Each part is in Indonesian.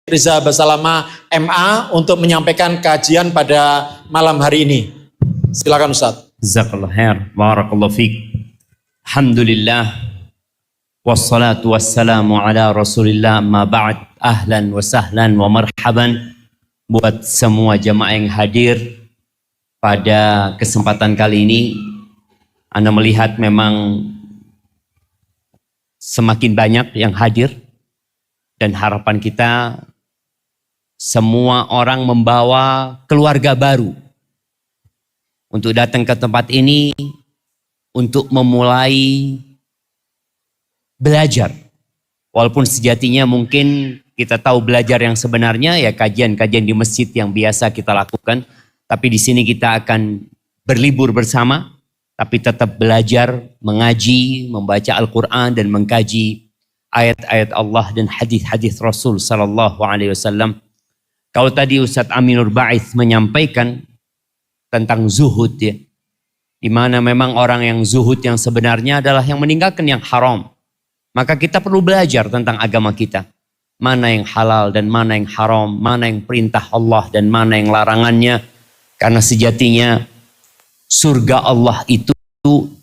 Riza Basalama MA untuk menyampaikan kajian pada malam hari ini. Silakan Ustaz. Jazakallah khair, barakallahu fiik. Alhamdulillah wassalatu wassalamu ala Rasulillah, ma ba'd. Ahlan wa sahlan wa marhaban buat semua jamaah yang hadir pada kesempatan kali ini. Anda melihat memang semakin banyak yang hadir dan harapan kita semua orang membawa keluarga baru untuk datang ke tempat ini untuk memulai belajar. Walaupun sejatinya mungkin kita tahu belajar yang sebenarnya ya kajian-kajian di masjid yang biasa kita lakukan. Tapi di sini kita akan berlibur bersama, tapi tetap belajar, mengaji, membaca Al-Quran dan mengkaji ayat-ayat Allah dan hadis-hadis Rasul sallallahu alaihi wasallam. Kalau tadi Ustadz Aminur Ba'ith menyampaikan tentang zuhud ya, di mana memang orang yang zuhud yang sebenarnya adalah yang meninggalkan yang haram. Maka kita perlu belajar tentang agama kita. Mana yang halal dan mana yang haram, mana yang perintah Allah dan mana yang larangannya. Karena sejatinya surga Allah itu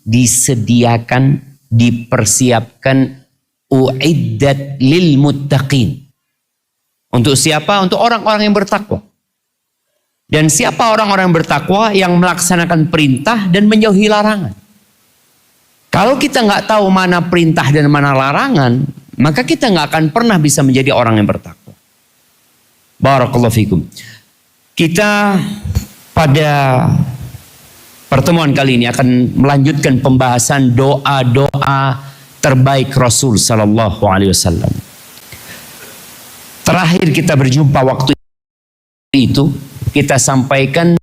disediakan, dipersiapkan uiddat lil muttaqin. Untuk siapa? Untuk orang-orang yang bertakwa. Dan siapa orang-orang yang bertakwa yang melaksanakan perintah dan menjauhi larangan? Kalau kita nggak tahu mana perintah dan mana larangan, maka kita nggak akan pernah bisa menjadi orang yang bertakwa. Barakallahu fikum. Kita pada pertemuan kali ini akan melanjutkan pembahasan doa-doa terbaik Rasul sallallahu alaihi wasallam. Terakhir kita berjumpa waktu itu kita sampaikan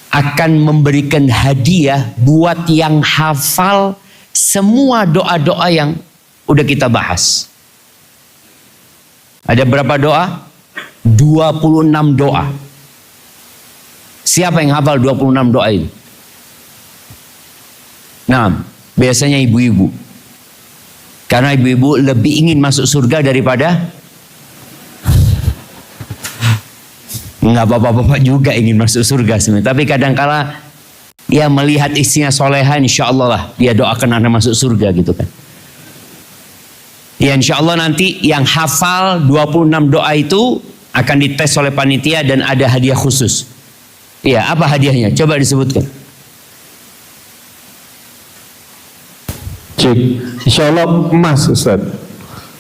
akan memberikan hadiah buat yang hafal semua doa-doa yang udah kita bahas. Ada berapa doa? 26 doa. Siapa yang hafal 26 doa itu? Nah, biasanya ibu-ibu. Karena ibu-ibu lebih ingin masuk surga daripada nggak bapak-bapak juga ingin masuk surga sebenarnya. Tapi kadangkala ya melihat istrinya soleha, insya Allah lah dia doakan anda masuk surga gitu kan. Ya insya Allah nanti yang hafal 26 doa itu akan dites oleh panitia dan ada hadiah khusus. Iya, apa hadiahnya? Coba disebutkan. Cik, insya Allah emas Ustaz.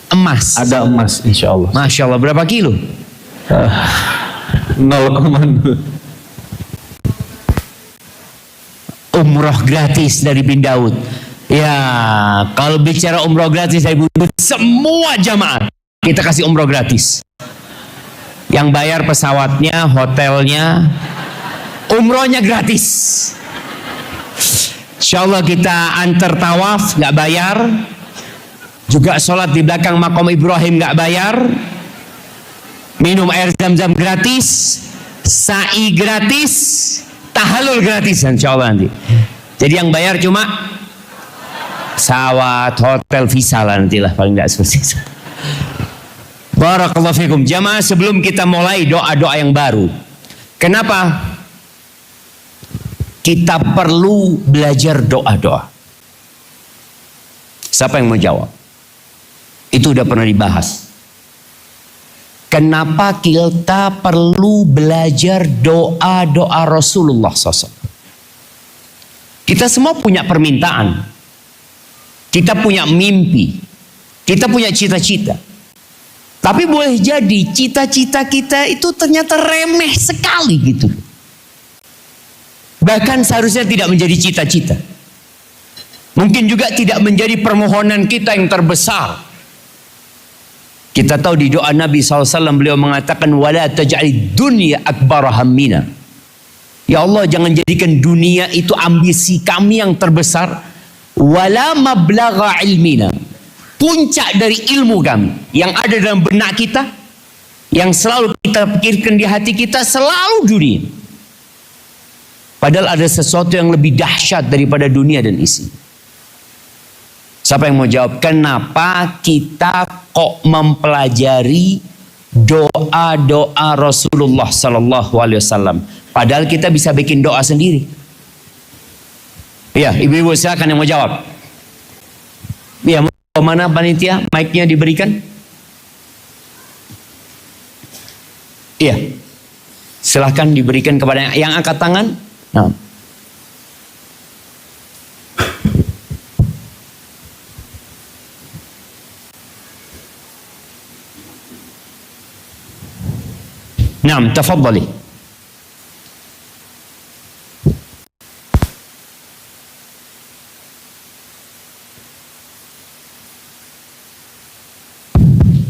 Emas. Ada emas insya Allah. Masya Allah, berapa kilo? 0,2. Umroh gratis dari bin Daud. Ya, kalau bicara umroh gratis dari bin Daud, semua jamaah kita kasih umroh gratis. Yang bayar pesawatnya, hotelnya, umrohnya gratis. Insya Allah kita antar tawaf nggak bayar, juga sholat di belakang makom Ibrahim nggak bayar, minum air zam-zam gratis, sa'i gratis, tahalul gratis insya Allah nanti. Jadi yang bayar cuma pesawat, hotel, visa lah nanti lah paling nggak seperti itu. Barakallahu fikum. Jamaah, sebelum kita mulai doa-doa yang baru, kenapa kita perlu belajar doa-doa? Siapa yang mau jawab? Itu udah pernah dibahas. Kenapa kita perlu belajar doa-doa Rasulullah SAW? Kita semua punya permintaan. Kita punya mimpi. Kita punya cita-cita. Tapi boleh jadi cita-cita kita itu ternyata remeh sekali gitu. Bahkan seharusnya tidak menjadi cita-cita. Mungkin juga tidak menjadi permohonan kita yang terbesar. Kita tahu di doa Nabi SAW beliau mengatakan wala taj'alid dunya akbar hammina. Ya Allah, jangan jadikan dunia itu ambisi kami yang terbesar. Wala mablagha ilmina. Puncak dari ilmu kami yang ada dalam benak kita, yang selalu kita pikirkan di hati kita selalu dunia. Padahal ada sesuatu yang lebih dahsyat daripada dunia dan isi. Siapa yang mau jawab? Kenapa kita kok mempelajari doa-doa Rasulullah Sallallahu Alaihi Wasallam? Padahal kita bisa bikin doa sendiri. Ya, ibu-ibu silakan yang mau jawab. Ya, mau mana panitia? Mic-nya diberikan. Iya, silahkan diberikan kepada yang angkat tangan. Nah. Naam, tafadhali.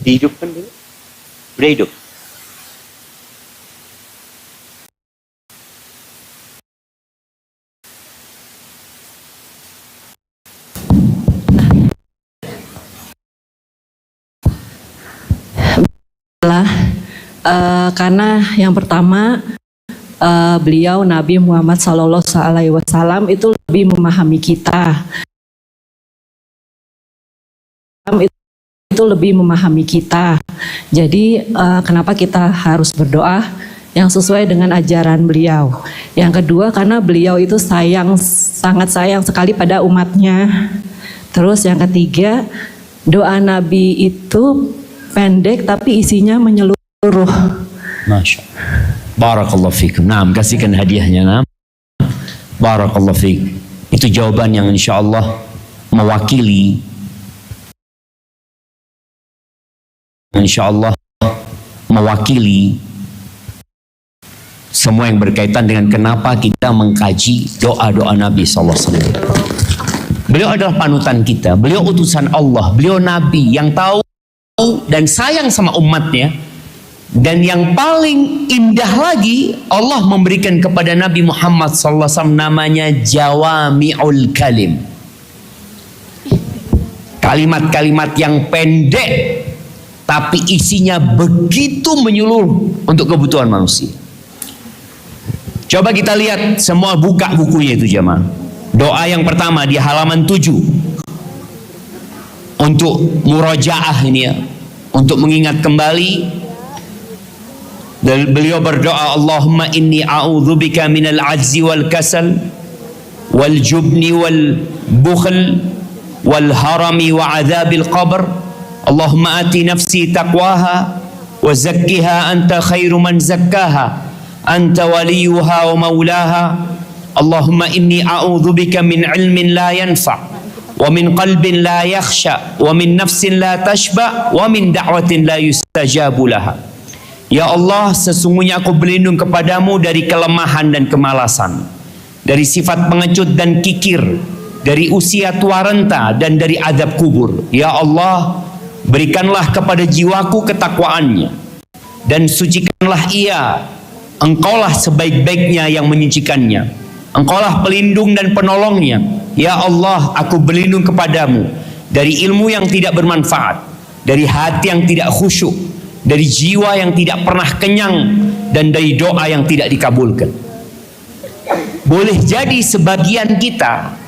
Dihidupkan dulu. Udah hidup. Karena yang pertama beliau Nabi Muhammad Sallallahu Alaihi Wasallam itu lebih memahami kita, itu lebih memahami kita. Jadi kenapa kita harus berdoa yang sesuai dengan ajaran beliau. Yang kedua karena beliau itu sangat sayang sekali pada umatnya. Terus yang ketiga doa Nabi itu pendek tapi isinya menyeluruh. Masya Allah. Barakallahu fikum. Naam, kasihkan hadiahnya. Naam. Barakallahu fik. Itu jawaban yang insya Allah mewakili, semua yang berkaitan dengan kenapa kita mengkaji doa-doa Nabi Sallallahu Alaihi Wasallam. Beliau adalah panutan kita. Beliau utusan Allah. Beliau Nabi yang tahu dan sayang sama umatnya. Dan yang paling indah lagi, Allah memberikan kepada Nabi Muhammad SAW namanya Jawami'ul Kalim. Kalimat-kalimat yang pendek, tapi isinya begitu menyeluruh untuk kebutuhan manusia. Coba kita lihat, semua buka bukunya itu jemaah. Doa yang pertama di halaman 7. Untuk murajaah ini ya, untuk mengingat kembali. Dan beliau berdoa, Allahumma inni a'udzubika minal ajzi wal kasal wal jubni wal bukhl wal harami wa adzabil qabr. Allahumma ati nafsi taqwaha wa zakkiha anta khairu man zakkaha anta waliyuha wa maulaha. Allahumma inni a'udzubika min ilmin la yanfa' wa min qalbin la yakhsha wa min nafsin la tashba wa min da'watin la yustajabu laha. Ya Allah, sesungguhnya aku berlindung kepadamu dari kelemahan dan kemalasan, dari sifat pengecut dan kikir, dari usia tua renta dan dari azab kubur. Ya Allah, berikanlah kepada jiwaku ketakwaannya dan sucikanlah ia. Engkaulah sebaik-baiknya yang menyucikannya. Engkaulah pelindung dan penolongnya. Ya Allah, aku berlindung kepadamu dari ilmu yang tidak bermanfaat, dari hati yang tidak khusyuk, dari jiwa yang tidak pernah kenyang, dan dari doa yang tidak dikabulkan. Boleh jadi sebagian kita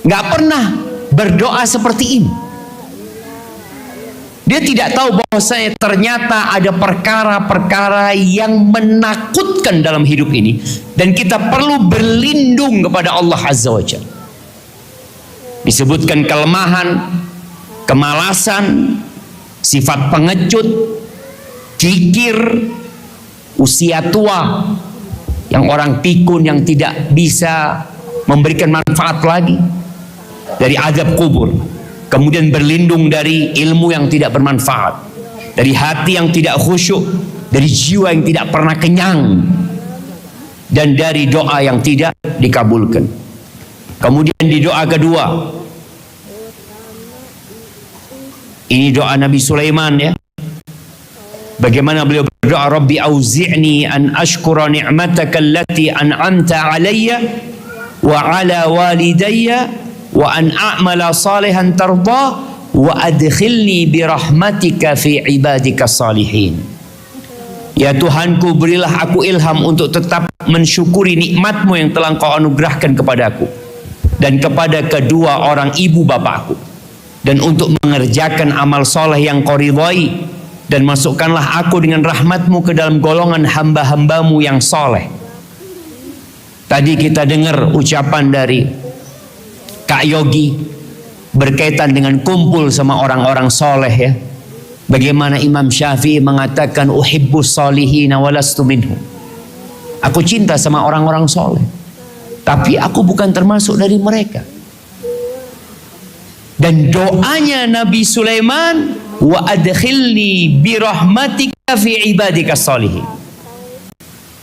nggak pernah berdoa seperti ini. Dia tidak tahu bahwasanya ternyata ada perkara-perkara yang menakutkan dalam hidup ini, dan kita perlu berlindung kepada Allah Azza wa Jalla. Disebutkan kelemahan, kemalasan, sifat pengecut, kikir, usia tua, yang orang pikun yang tidak bisa memberikan manfaat lagi, dari azab kubur. Kemudian berlindung dari ilmu yang tidak bermanfaat, dari hati yang tidak khusyuk, dari jiwa yang tidak pernah kenyang, dan dari doa yang tidak dikabulkan. Kemudian di doa kedua, ini doa Nabi Sulaiman ya. Bagaimana beliau berdoa, Rabbi auzi'ni an ashkura ni'mataka allati an'amta alayya wa ala walidayya wa an a'mala salihan tarda wa adkhilni birahmatika fi ibadika salihin. Ya Tuhanku, berilah aku ilham untuk tetap mensyukuri nikmatmu yang telah Engkau anugerahkan kepadaku dan kepada kedua orang ibu bapakku, dan untuk mengerjakan amal soleh yang Kau ridhai, dan masukkanlah aku dengan rahmat-Mu ke dalam golongan hamba-hamba-Mu yang soleh. Tadi kita dengar ucapan dari Kak Yogi berkaitan dengan kumpul sama orang-orang soleh ya. Bagaimana Imam Syafi'i mengatakan uhibbus solihina walastu minhum. Aku cinta sama orang-orang soleh, tapi aku bukan termasuk dari mereka. Dan doanya Nabi Sulaiman, wa adkhilni birahmatika fi ibadika sholihin.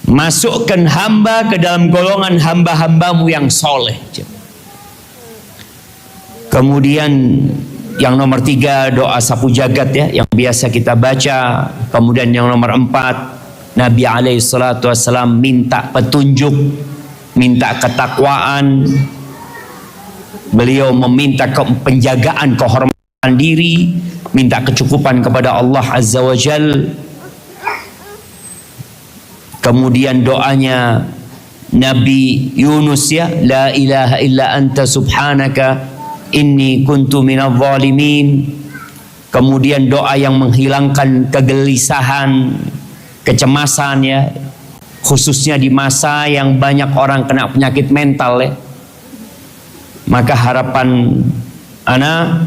Masukkan hamba ke dalam golongan hamba-hambamu yang soleh. Kemudian yang nomor 3 doa sapu jagat ya, yang biasa kita baca. Kemudian yang nomor 4, Nabi SAW minta petunjuk, minta ketakwaan. Beliau meminta penjagaan kehormatan diri, minta kecukupan kepada Allah Azza wa Jal. Kemudian doanya Nabi Yunus ya, la ilaha illa anta subhanaka inni kuntu minadh dhalimin. Kemudian doa yang menghilangkan kegelisahan, kecemasan ya, khususnya di masa yang banyak orang kena penyakit mental ya. Maka harapan ana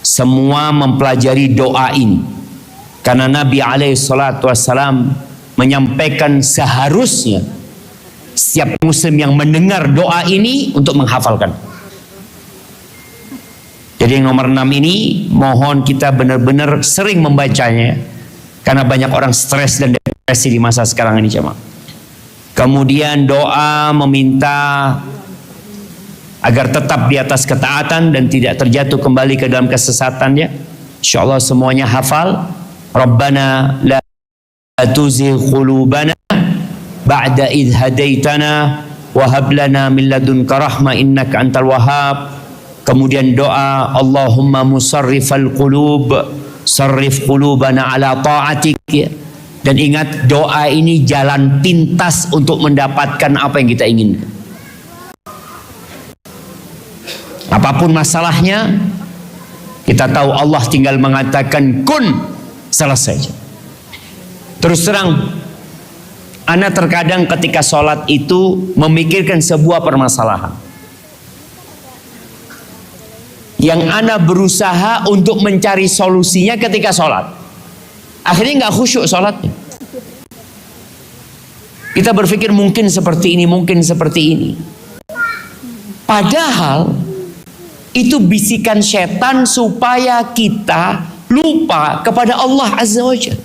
semua mempelajari doa ini, karena Nabi SAW menyampaikan seharusnya setiap muslim yang mendengar doa ini untuk menghafalkan. Jadi yang nomor 6 ini mohon kita benar-benar sering membacanya, karena banyak orang stres dan depresi di masa sekarang ini jemaah. Kemudian doa meminta agar tetap di atas ketaatan dan tidak terjatuh kembali ke dalam kesesatan ya. Insyaallah semuanya hafal. Rabbana la tuzigh qulubana ba'da idh hadaitana wa hab lana min ladunka rahmah innaka antal wahhab. Kemudian doa Allahumma musarrifal qulub sarrif qulubana ala ta'atik. Dan ingat, doa ini jalan pintas untuk mendapatkan apa yang kita inginkan. Apapun masalahnya, kita tahu Allah tinggal mengatakan kun, selesai. Terus terang, ana terkadang ketika sholat itu memikirkan sebuah permasalahan yang ana berusaha untuk mencari solusinya ketika sholat. Akhirnya nggak khusyuk sholatnya. Kita berpikir mungkin seperti ini, mungkin seperti ini. Padahal itu bisikan setan supaya kita lupa kepada Allah Azza wa Jalla.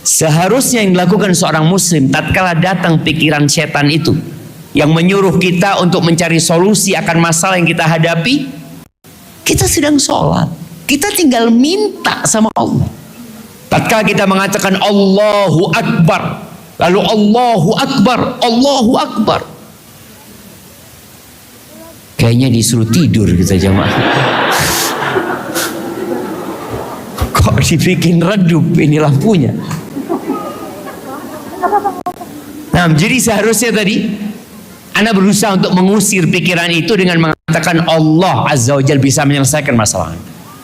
Seharusnya yang dilakukan seorang muslim tatkala datang pikiran setan itu yang menyuruh kita untuk mencari solusi akan masalah yang kita hadapi, kita sedang sholat, kita tinggal minta sama Allah. Tatkala kita mengatakan Allahu Akbar, lalu Allahu Akbar, Allahu Akbar, kayaknya disuruh tidur kita jamaah. Kok dibikin redup ini lampunya. Nah, jadi seharusnya tadi Anda berusaha untuk mengusir pikiran itu dengan mengatakan Allah Azza wa Jalla bisa menyelesaikan masalah.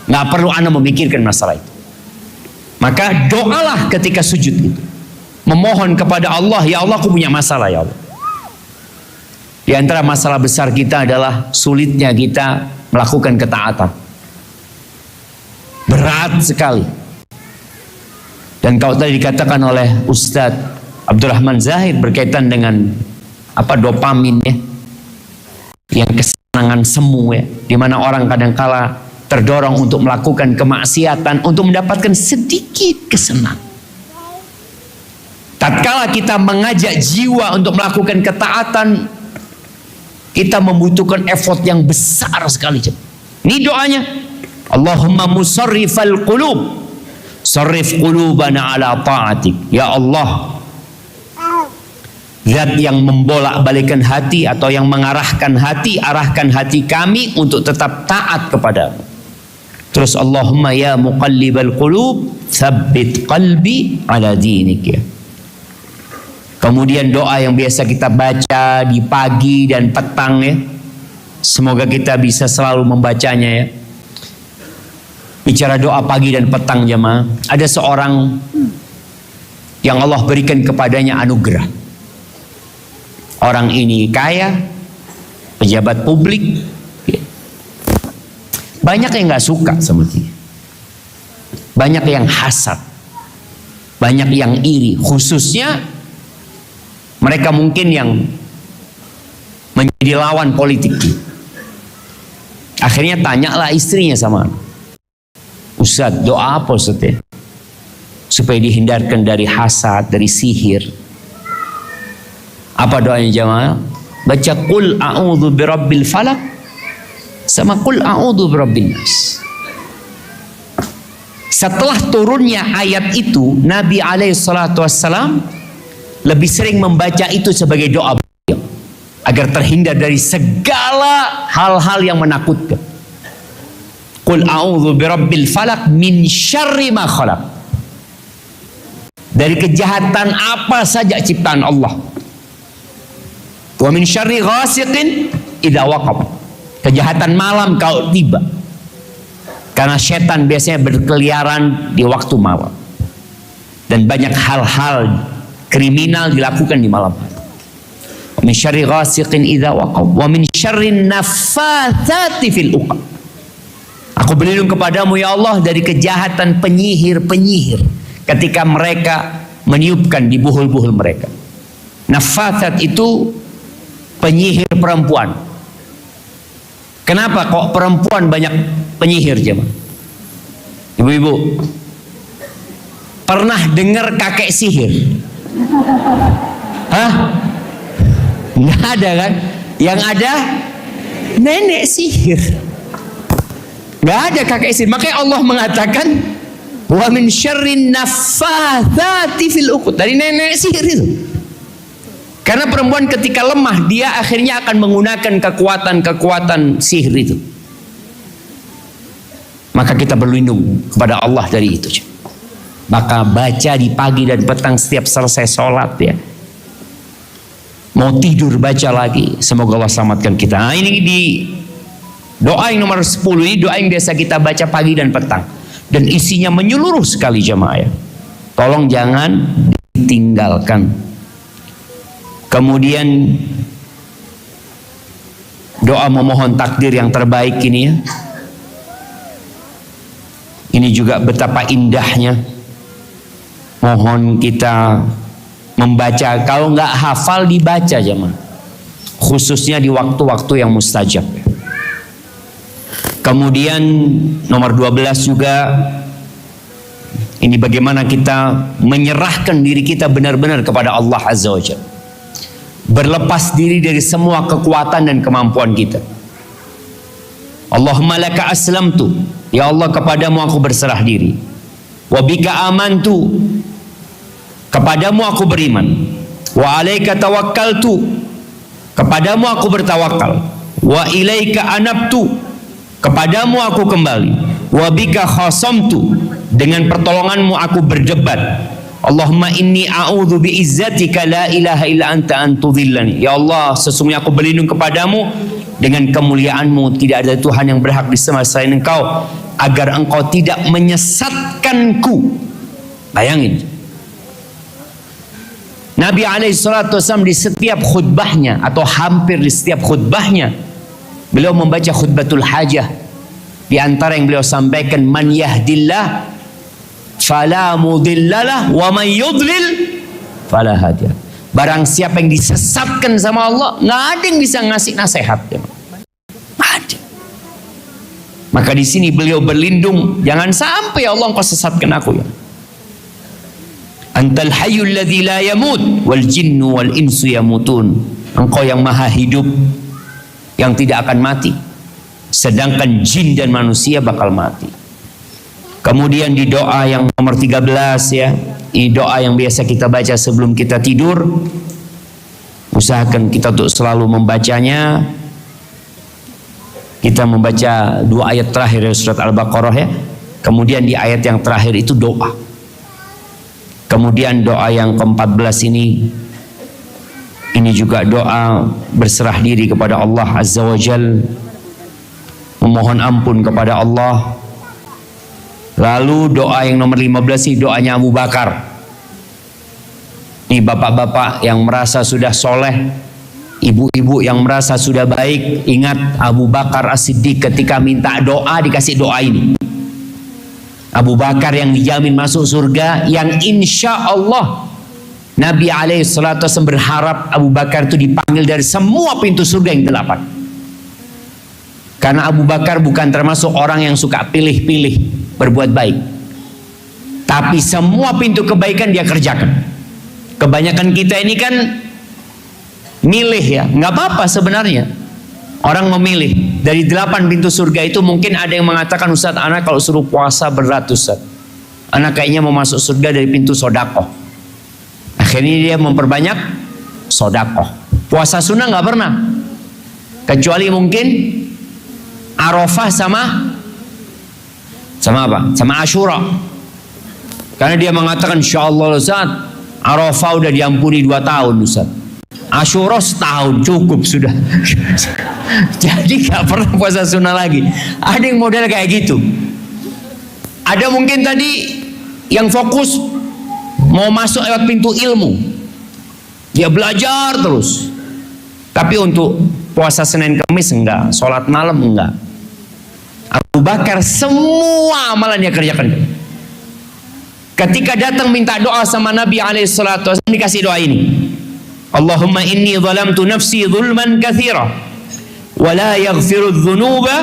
Nggak perlu Anda memikirkan masalah itu. Maka doalah ketika sujud itu, memohon kepada Allah, ya Allah aku punya masalah ya Allah. Di antara masalah besar kita adalah sulitnya kita melakukan ketaatan. Berat sekali. Dan kalau tadi dikatakan oleh Ustadz Abdurrahman Zahid berkaitan dengan dopamin ya, yang kesenangan semu ya, di mana orang kadangkala terdorong untuk melakukan kemaksiatan untuk mendapatkan sedikit kesenangan. Tatkala kita mengajak jiwa untuk melakukan ketaatan, kita membutuhkan effort yang besar sekali. Ini doanya, Allahumma musarrifal qulub sarrif qulubana ala ta'atik. Ya Allah, Zat yang membolak-balikan hati atau yang mengarahkan hati, arahkan hati kami untuk tetap taat kepadamu. Terus Allahumma ya muqallibal qulub tsabbit qalbi ala dinik ya. Kemudian doa yang biasa kita baca di pagi dan petang ya. Semoga kita bisa selalu membacanya ya. Bicara doa pagi dan petang jemaah, ada seorang yang Allah berikan kepadanya anugerah. Orang ini kaya, pejabat publik, banyak yang nggak suka sama dia, banyak yang hasad, banyak yang iri, khususnya mereka mungkin yang menjadi lawan politik. Akhirnya tanyalah istrinya sama, Ustaz, doa apa Ustaz ya? Supaya dihindarkan dari hasad, dari sihir. Apa doanya jemaah? Baca qul a'udzu birabbil falaq sama qul a'udzu birabbin nas. Setelah turunnya ayat itu, Nabi alaihi salatu wassalam lebih sering membaca itu sebagai doa beliau agar terhindar dari segala hal-hal yang menakutkan. Qul a'udzu birabbil falaq min syarri ma khalaq. Dari kejahatan apa saja ciptaan Allah. Wa min syarri ghasiqin idza waqab. Kejahatan malam kalau tiba. Karena setan biasanya berkeliaran di waktu malam. Dan banyak hal-hal kriminal dilakukan di malam hari. Wa min syarri ghasiqin idza waqab wa min syarri naffatsati fil uqad. Aku berlindung kepadamu ya Allah dari kejahatan penyihir-penyihir ketika mereka meniupkan di buhul-buhul mereka. Naffatsat itu penyihir perempuan. Kenapa kok perempuan banyak penyihir jemaah? Ibu-ibu, pernah dengar kakek sihir? Hah? Nggak ada kan? Yang ada nenek sihir. Nggak ada kakek sihir. Makanya Allah mengatakan wa min syarrin naffatsati fil uqad. Dari nenek sihir itu. Karena perempuan ketika lemah, dia akhirnya akan menggunakan kekuatan-kekuatan sihir itu. Maka kita berlindung kepada Allah dari itu. Maka baca di pagi dan petang setiap selesai sholat ya. Mau tidur baca lagi. Semoga Allah selamatkan kita. Nah, ini di doa yang nomor 10 ini doa yang biasa kita baca pagi dan petang. Dan isinya menyeluruh sekali jemaah ya. Tolong jangan ditinggalkan. Kemudian doa memohon takdir yang terbaik ini ya. Ini juga betapa indahnya. Mohon kita membaca, kalau nggak hafal dibaca jemaah. Khususnya di waktu-waktu yang mustajab. Kemudian nomor 12 juga, ini bagaimana kita menyerahkan diri kita benar-benar kepada Allah Azza wa Jalla. Berlepas diri dari semua kekuatan dan kemampuan kita. Allahumma laka aslamtu, ya Allah kepadamu aku berserah diri. Wa bika amantu, kepadamu aku beriman. Wa alaika tawakkaltu, kepadamu aku bertawakal. Wa ilaika anabtu, kepadamu aku kembali. Wa bika khasamtu, dengan pertolonganmu aku berdebat. Allahumma inni a'udzu biizzatika la ilaha illa anta an tudhillani. Ya Allah, sesungguhnya aku berlindung kepadamu dengan kemuliaanmu, tidak ada Tuhan yang berhak disembah selain Engkau, agar Engkau tidak menyesatkanku. Bayangin. Nabi alaihissalatu wassalam di setiap khutbahnya atau hampir di setiap khutbahnya beliau membaca khutbatul hajah. Di antara yang beliau sampaikan, man yahdillah fala mudhillalah wa man yudlil fala hadiya. Barang siapa yang disesatkan sama Allah, nggak ada yang bisa ngasih nasihat. Ada. Maka di sini beliau berlindung, jangan sampai Allah engkau sesatkan aku ya. Antal hayyul ladzi la yamut wal jinnu wal insu yamutun. Engkau yang maha hidup, yang tidak akan mati, sedangkan jin dan manusia bakal mati. Kemudian di doa yang nomor 13 ya, ini doa yang biasa kita baca sebelum kita tidur. Usahakan kita untuk selalu membacanya. Kita membaca 2 ayat terakhir dari surat Al-Baqarah ya. Kemudian di ayat yang terakhir itu doa. Kemudian doa yang ke-14 ini juga doa berserah diri kepada Allah Azza wa Jal, memohon ampun kepada Allah. Lalu doa yang nomor 15 ini doanya Abu Bakar. Nih bapak-bapak yang merasa sudah soleh, ibu-ibu yang merasa sudah baik, ingat Abu Bakar As-Siddiq ketika minta doa dikasih doa ini. Abu Bakar yang dijamin masuk surga, yang insya Allah Nabi SAW berharap Abu Bakar itu dipanggil dari semua pintu surga yang 8. Karena Abu Bakar bukan termasuk orang yang suka pilih-pilih berbuat baik, tapi semua pintu kebaikan dia kerjakan. Kebanyakan kita ini kan milih ya, nggak apa-apa sebenarnya. Orang memilih dari 8 pintu surga itu. Mungkin ada yang mengatakan, Ustaz, anak kalau suruh puasa berat Ustaz, anak kayaknya mau masuk surga dari pintu sodakoh. Akhirnya dia memperbanyak sodakoh. Puasa sunnah nggak pernah, kecuali mungkin Arafah sama apa? Sama Asyura. Karena dia mengatakan, insya Allah Ustaz, Arafah udah diampuni 2 tahun Ustaz, Asyura setahun cukup sudah. Jadi gak pernah puasa sunnah lagi. Ada yang model kayak gitu. Ada mungkin tadi yang fokus mau masuk lewat pintu ilmu, dia belajar terus, tapi untuk puasa Senin Kamis enggak, sholat malam enggak. Abu Bakar semua amalan dia kerjakan. Ketika datang minta doa sama Nabi SAW, dikasih doa ini, Allahumma inni zalamtu nafsi zulman kathira wa la yaghfiru dhunuba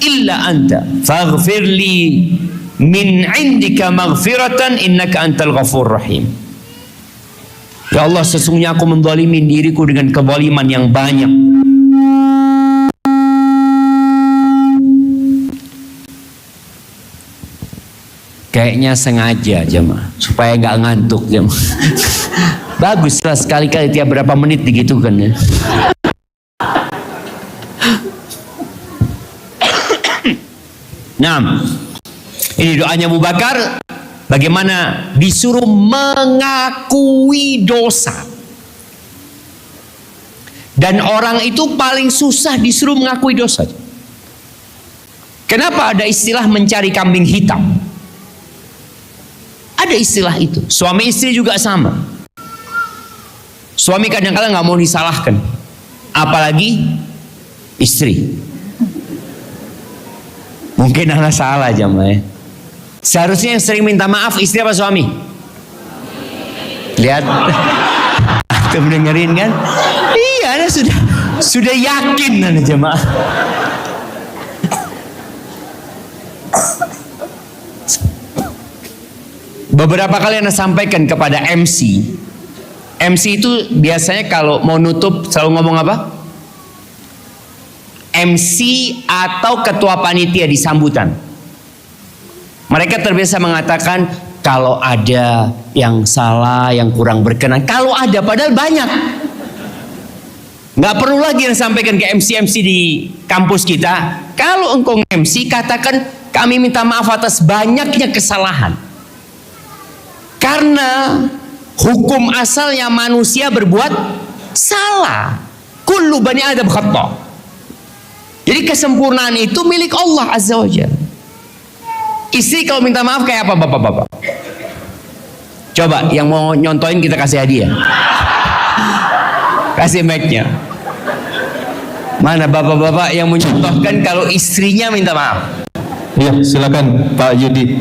illa anta faghfir li min indika maghfiratan innaka antal ghafur rahim. Ya Allah, sesungguhnya aku menzalimi diriku dengan kezaliman yang banyak. Kayaknya sengaja jemaah supaya nggak ngantuk jemaah. Baguslah sekali-kali tiap berapa menit digitukan ya. Nah, ini doanya Abu Bakar, bagaimana disuruh mengakui dosa. Dan orang itu paling susah disuruh mengakui dosa. Kenapa ada istilah mencari kambing hitam? Ada istilah itu. Suami istri juga sama. Suami kadang-kadang nggak mau disalahkan, apalagi istri. Mungkin anak salah jamaah ya. Seharusnya yang sering minta maaf istri apa suami? Lihat, tuh dengerin kan? Iya, anak sudah yakin anak jamaah. Beberapa kali Anda sampaikan kepada MC. MC itu biasanya kalau mau nutup selalu ngomong apa? MC atau ketua panitia di sambutan. Mereka terbiasa mengatakan kalau ada yang salah, yang kurang berkenan. Kalau ada, padahal banyak. Nggak perlu lagi yang sampaikan ke MC-MC di kampus kita. Kalau engkau MC, katakan kami minta maaf atas banyaknya kesalahan. Karena hukum asalnya manusia berbuat salah. Kullu bani Adam khata'. Jadi kesempurnaan itu milik Allah Azza wa Jalla. Istri kalau minta maaf kayak apa bapak-bapak? Coba yang mau nyontoin kita kasih hadiah. Kasih mic-nya. Mana bapak-bapak yang menyontohkan kalau istrinya minta maaf? Ya, silakan Pak Yudi.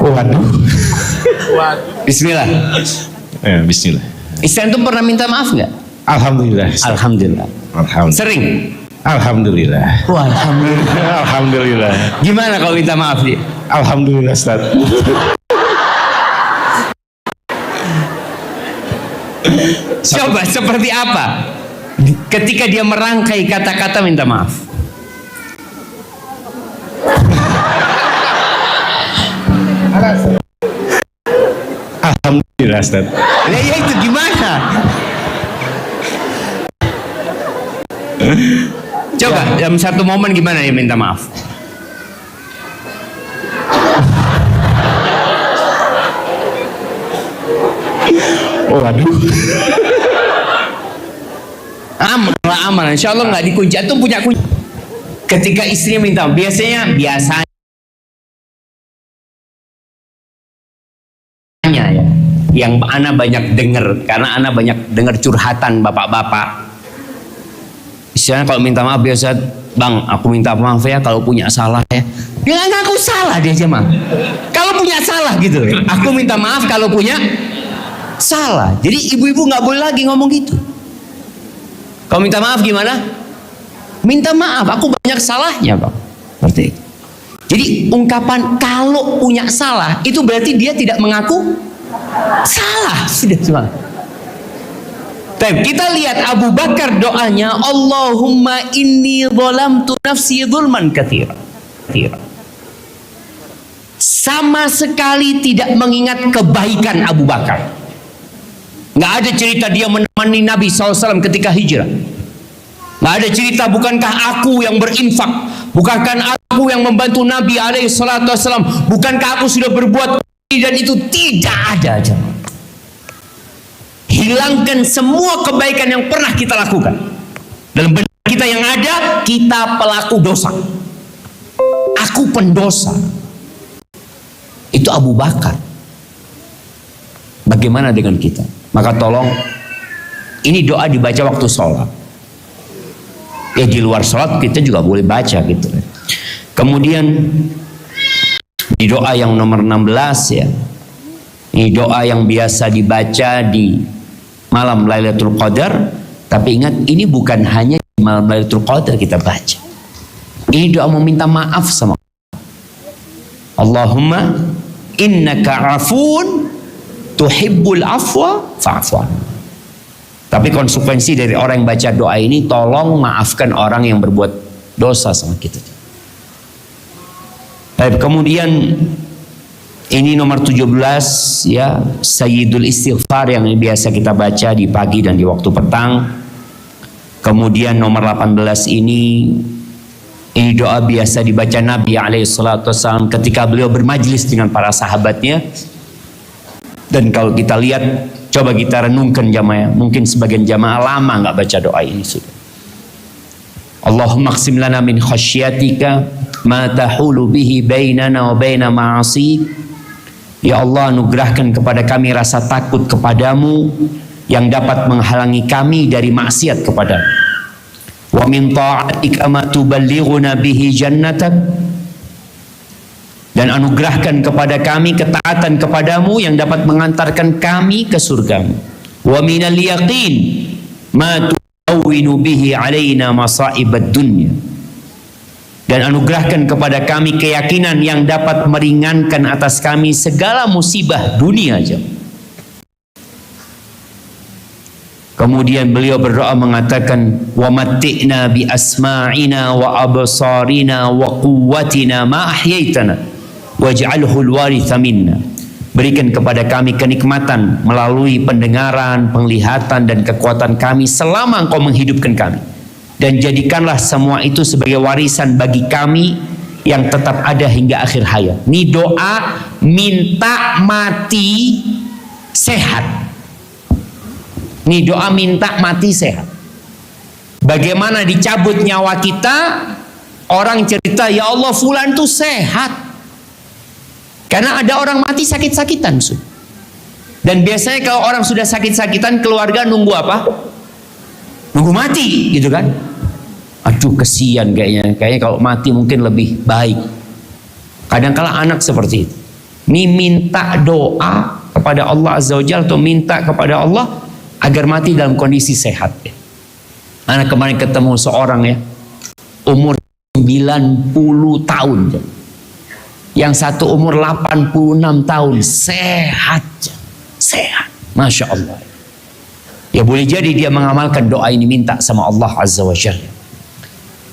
Waduh. Bismillah. Ya, bismillah. Istri itu pernah minta maaf nggak? Alhamdulillah. Alhamdulillah. Alhamdulillah. Sering? Alhamdulillah. Wah, alhamdulillah. Alhamdulillah. Gimana kalau minta maaf dia? Alhamdulillah, Ustaz. Coba seperti apa ketika dia merangkai kata-kata minta maaf? Alhamdulillah, Ustaz. Ya itu gimana? Coba dalam satu momen gimana dia minta maaf? Oh, aduh. Aman lah, aman. Insya Allah nggak dikunci. Itu punya kunci. Ketika istrinya minta, biasanya ya, yang ana banyak dengar, karena ana banyak dengar curhatan bapak-bapak. Misalnya kalau minta maaf biasa, bang, aku minta maaf ya kalau punya salah ya. Dia nggak ngaku salah dia aja mah. Kalau punya salah gitu, aku minta maaf kalau punya salah. Jadi ibu-ibu nggak boleh lagi ngomong gitu. Kalau minta maaf gimana? Minta maaf, aku banyak salahnya bang. Seperti itu. Jadi ungkapan kalau punya salah itu berarti dia tidak mengaku salah. Sudah semua. Kita lihat Abu Bakar doanya, Allahumma inni zalamtu nafsi zulman katsira. Sama sekali tidak mengingat kebaikan Abu Bakar. Nggak ada cerita dia menemani Nabi SAW ketika hijrah. Nggak ada cerita bukankah aku yang berinfak, bukankah aku yang membantu Nabi SAW, bukankah aku sudah berbuat ini dan itu. Tidak ada. Hilangkan semua kebaikan yang pernah kita lakukan. Dalam benak kita yang ada, kita pelaku dosa. Aku pendosa. Itu Abu Bakar. Bagaimana dengan kita? Maka tolong, ini doa dibaca waktu sholat. Ya di luar sholat kita juga boleh baca gitu. Kemudian di doa yang nomor 16 ya. Ini doa yang biasa dibaca di malam Lailatul Qadar, tapi ingat ini bukan hanya di malam Lailatul Qadar kita baca. Ini doa meminta maaf sama Allah. Allahumma innaka afun tuhibbul afwa fa'fu anni. Tapi konsekuensi dari orang yang baca doa ini, tolong maafkan orang yang berbuat dosa sama kita. Baik, kemudian ini nomor 17 ya, Sayyidul Istighfar yang biasa kita baca di pagi dan di waktu petang. Kemudian nomor 18 ini doa biasa dibaca Nabi SAW ketika beliau bermajlis dengan para sahabatnya. Dan kalau kita lihat, coba kita renungkan jamaah, mungkin sebagian jamaah lama nggak baca doa ini sudah. Allahumma qsim lana min khasyatika ma tahulu bihi bainana wa baina ma'asik. Ya Allah, anugerahkan kepada kami rasa takut kepadamu yang dapat menghalangi kami dari maksiat kepadamu. Wa min ta'atika ma tuballighuna bihi jannatak. Dan anugerahkan kepada kami ketaatan kepadamu yang dapat mengantarkan kami ke surgamu. Wa minal yaqin ma tu'awwinu bihi alaina masa'ibad dunya. Dan anugerahkan kepada kami keyakinan yang dapat meringankan atas kami segala musibah dunia aja. Kemudian beliau berdoa mengatakan, wa matti'na bi asma'ina wa absarina wa quwwatina ma ahyaitana waj'alhu al-waritha minna. Berikan kepada kami kenikmatan melalui pendengaran, penglihatan dan kekuatan kami selama Engkau menghidupkan kami. Dan jadikanlah semua itu sebagai warisan bagi kami yang tetap ada hingga akhir hayat. Ini doa minta mati sehat. Ini doa minta mati sehat. Bagaimana dicabut nyawa kita, orang cerita, ya Allah fulan tuh sehat. Karena ada orang mati sakit-sakitan. Dan biasanya kalau orang sudah sakit-sakitan, keluarga nunggu apa? Nunggu mati gitu kan. Aduh kesian kayaknya kalau mati mungkin lebih baik. Kadang-kala anak seperti itu. Ini minta doa kepada Allah Azza wa Jalla, atau minta kepada Allah agar mati dalam kondisi sehat ya. Anak kemarin ketemu seorang ya, umur 90 tahun ya. Yang satu umur 86 tahun, sehat. Masya Allah. Ya boleh jadi dia mengamalkan doa ini, minta sama Allah Azza wa Jalla.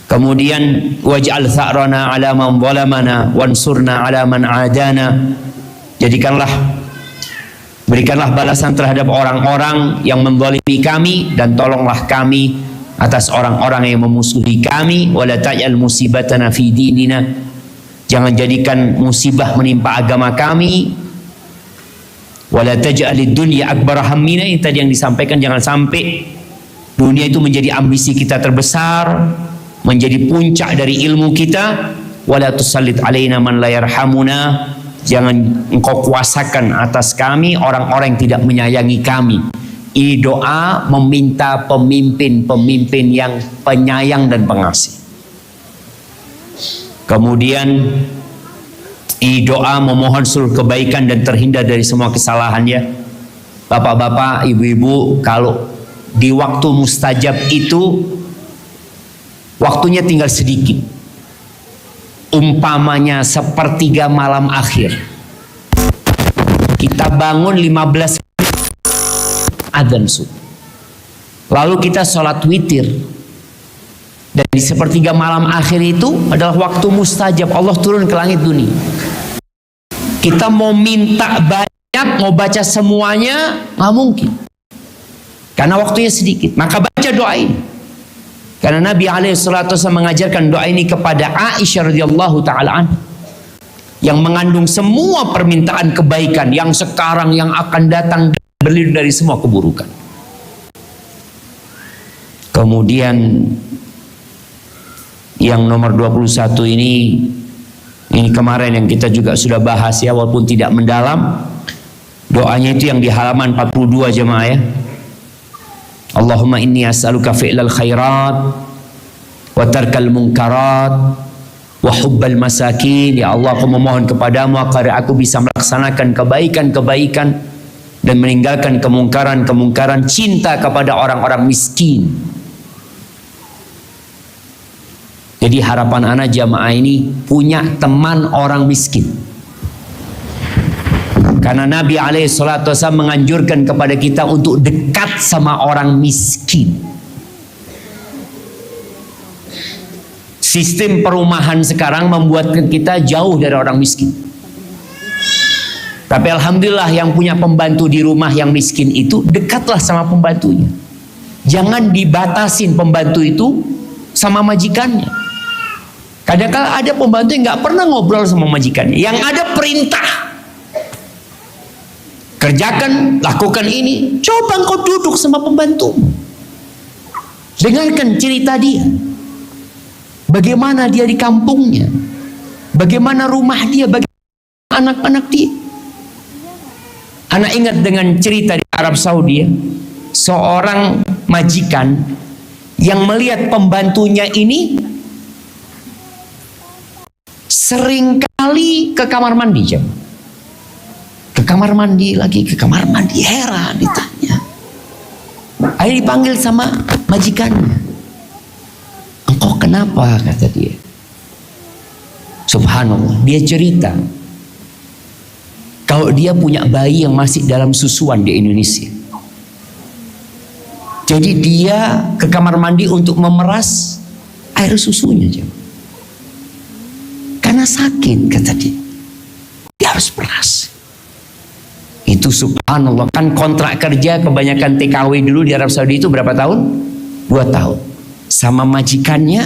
Kemudian waj'al tha'rana 'ala man zalamana wansurna 'ala man 'adana. Berikanlah balasan terhadap orang-orang yang menzalimi kami, dan tolonglah kami atas orang-orang yang memusuhi kami. Wala taj'al musibatana fi dinina. Jangan jadikan musibah menimpa agama kami. Wala taj'alid dunya akbar hammina. Ini tadi yang disampaikan, jangan sampai dunia itu menjadi ambisi kita terbesar. menjadi puncak dari ilmu kita. Wala tusallit alaina man la yarhamuna, jangan engkau kuasakan atas kami orang-orang yang tidak menyayangi kami. Ini doa meminta pemimpin-pemimpin yang penyayang dan pengasih. Kemudian ini doa memohon seluruh kebaikan dan terhindar dari semua kesalahannya. Bapak-bapak, ibu-ibu, kalau di waktu mustajab itu waktunya tinggal sedikit, umpamanya sepertiga malam akhir, kita bangun 15 adzan subuh, lalu kita sholat witir, dan di sepertiga malam akhir itu adalah waktu mustajab, Allah turun ke langit dunia. Kita mau minta banyak, mau baca semuanya nggak mungkin karena waktunya sedikit. Maka baca doa ini, karena Nabi SAW mengajarkan doa ini kepada Aisyah radhiyallahu taala anha, yang mengandung semua permintaan kebaikan yang sekarang, yang akan datang, berlindung dari semua keburukan. Kemudian yang nomor 21 ini kemarin yang kita juga sudah bahas ya, walaupun tidak mendalam. Doanya itu yang di halaman 42 jemaah ya. Allahumma inni as'aluka fi'lal khairat wa tarkal munkarat wa hubbal masakin. Ya Allah, aku memohon kepadamu agar aku bisa melaksanakan kebaikan-kebaikan dan meninggalkan kemungkaran-kemungkaran, cinta kepada orang-orang miskin. Jadi harapan anak jamaah ini punya teman orang miskin. Karena Nabi SAW menganjurkan kepada kita untuk dekat sama orang miskin. Sistem perumahan sekarang membuat kita jauh dari orang miskin. Tapi alhamdulillah yang punya pembantu di rumah yang miskin itu, dekatlah sama pembantunya. Jangan dibatasin pembantu itu sama majikannya. Kadang-kadang ada pembantu yang nggak pernah ngobrol sama majikannya, yang ada perintah. Kerjakan, lakukan ini. Coba engkau duduk sama pembantu, dengarkan cerita dia, bagaimana dia di kampungnya, bagaimana rumah dia, bagaimana anak-anak dia. Anak ingat dengan cerita di Arab Saudi, seorang majikan yang melihat pembantunya ini seringkali ke kamar mandi jam. Ke kamar mandi lagi, ke kamar mandi, heran ditanya. Akhirnya dipanggil sama majikannya. Engkau kenapa? Kata dia. Subhanallah, dia cerita kalau dia punya bayi yang masih dalam susuan di Indonesia. Jadi dia ke kamar mandi untuk memeras air susunya jam. Karena sakit, kata dia. Dia harus peras. Itu subhanallah, kan kontrak kerja kebanyakan TKW dulu di Arab Saudi itu berapa tahun? 2 tahun. Sama majikannya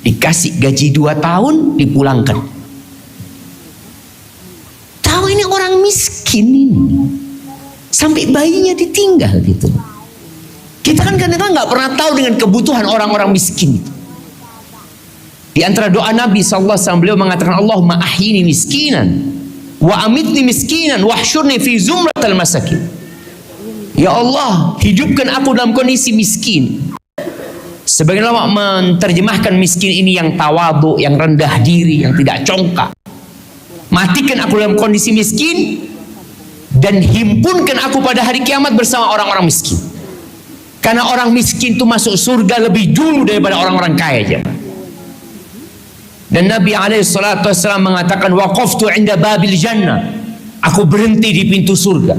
dikasih gaji 2 tahun, dipulangkan. Tahu ini orang miskin ini, sampai bayinya ditinggal gitu. Kita kan kadang-kadang nggak pernah tahu dengan kebutuhan orang-orang miskin itu. Di antara doa Nabi SAW, beliau mengatakan, Allahumma ahyini miskinan wa amitni miskinan wahsyurni fi zumratal masakin. Ya Allah, hidupkan aku dalam kondisi miskin. Sebagian ulama menerjemahkan miskin ini yang tawadhu, yang rendah diri, yang tidak congkak. Matikan aku dalam kondisi miskin dan himpunkan aku pada hari kiamat bersama orang-orang miskin. Karena orang miskin itu masuk surga lebih dulu daripada orang-orang kaya. Dan Nabi SAW mengatakan, waqaftu inda babil jannah, aku berhenti di pintu surga.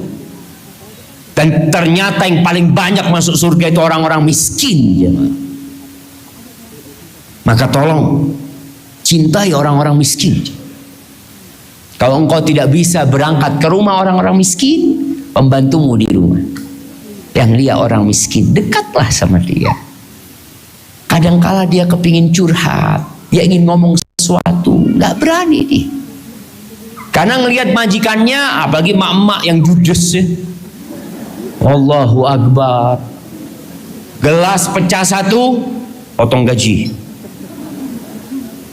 Dan ternyata yang paling banyak masuk surga itu orang-orang miskin. Maka tolong cintai orang-orang miskin. Kalau engkau tidak bisa berangkat ke rumah orang-orang miskin, pembantumu di rumah yang lihat orang miskin, dekatlah sama dia. Kadangkala dia kepingin curhat, dia ingin ngomong sesuatu, nggak berani dia. Karena ngelihat majikannya, apalagi mak-mak yang judes ya. Allahu Akbar. Gelas pecah 1, potong gaji.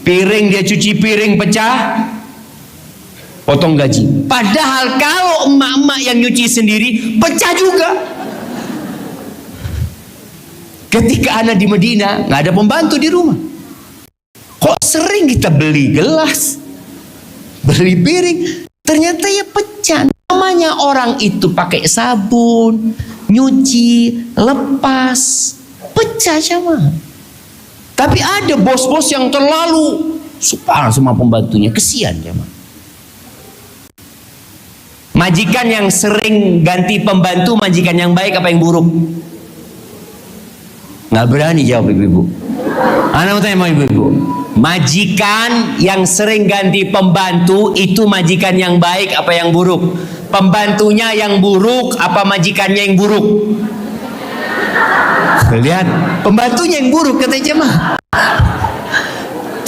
Piring dia cuci piring pecah, potong gaji. Padahal kalau emak-emak yang nyuci sendiri pecah juga. Ketika anak di Madinah nggak ada pembantu di rumah, kok sering kita beli gelas, beli piring, ternyata ya pecah. Namanya orang itu pakai sabun, nyuci, lepas, pecah sama. Tapi ada bos-bos yang terlalu suka sama pembantunya, kesian sama. Majikan yang sering ganti pembantu, majikan yang baik apa yang buruk? Nggak berani jawab ibu-ibu. Anak mau tanya sama ibu-ibu. Majikan yang sering ganti pembantu itu majikan yang baik apa yang buruk? Pembantunya yang buruk apa majikannya yang buruk? Lihat, pembantunya yang buruk kata jemaah.